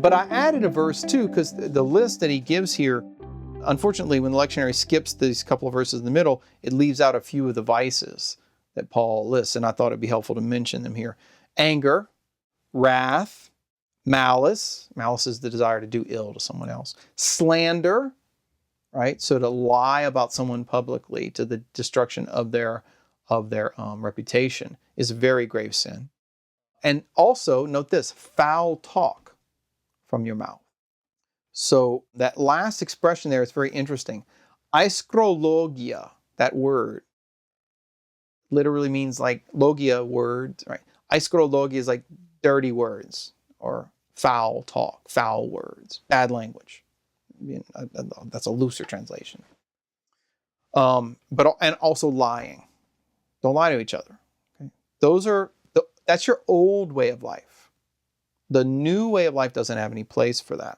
But I added a verse too, because the list that he gives here, unfortunately, when the lectionary skips these couple of verses in the middle, it leaves out a few of the vices that Paul lists, and I thought it'd be helpful to mention them here. Anger, wrath, malice. Malice is the desire to do ill to someone else. Slander, right? So to lie about someone publicly to the destruction of their reputation is a very grave sin. And also, note this, foul talk from your mouth. So that last expression there is very interesting. Aiskrologia, that word, literally means like logia words, right? Aiskrologia is like dirty words or foul talk, foul words, bad language. That's a looser translation. And also lying. Don't lie to each other. Okay? That's your old way of life. The new way of life doesn't have any place for that.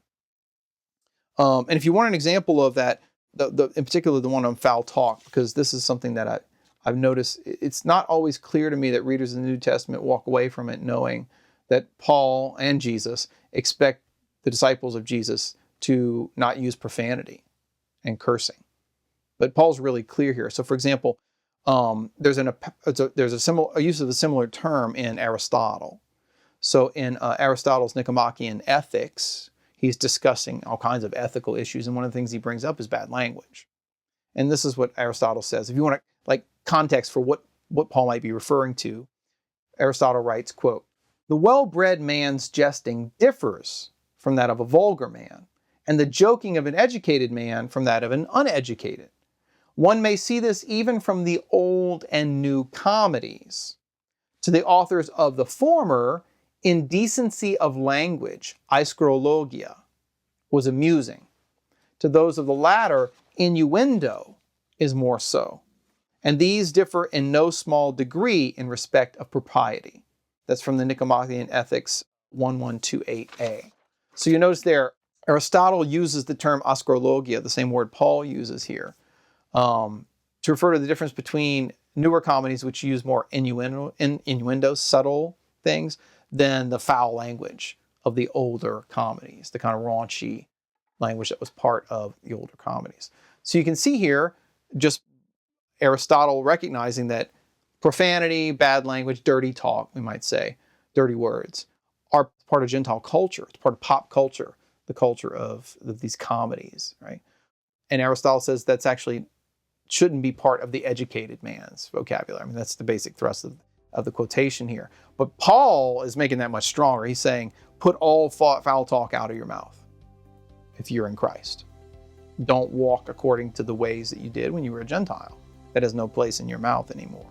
And if you want an example of that, in particular the one on foul talk, because this is something that I've noticed, it's not always clear to me that readers of the New Testament walk away from it knowing that Paul and Jesus expect the disciples of Jesus to not use profanity and cursing. But Paul's really clear here. So for example, there's a use of a similar term in Aristotle. So in Aristotle's Nicomachean Ethics, he's discussing all kinds of ethical issues, and one of the things he brings up is bad language. And this is what Aristotle says. If you want context for what Paul might be referring to, Aristotle writes, quote, "The well-bred man's jesting differs from that of a vulgar man, and the joking of an educated man from that of an uneducated. One may see this even from the old and new comedies. To the authors of the former, indecency of language, aiskrologia, was amusing. To those of the latter, innuendo is more so. And these differ in no small degree in respect of propriety." That's from the Nicomachean Ethics 1128a. So you notice there, Aristotle uses the term askrologia, the same word Paul uses here, to refer to the difference between newer comedies, which use more innuendo, subtle things, than the foul language of the older comedies, the kind of raunchy language that was part of the older comedies. So you can see here, just Aristotle recognizing that profanity, bad language, dirty talk, we might say, dirty words, are part of Gentile culture. It's part of pop culture, the culture of these comedies, right? And Aristotle says that's actually shouldn't be part of the educated man's vocabulary. I mean, that's the basic thrust of the quotation here. But Paul is making that much stronger. He's saying, put all foul talk out of your mouth if you're in Christ. Don't walk according to the ways that you did when you were a Gentile. That has no place in your mouth anymore.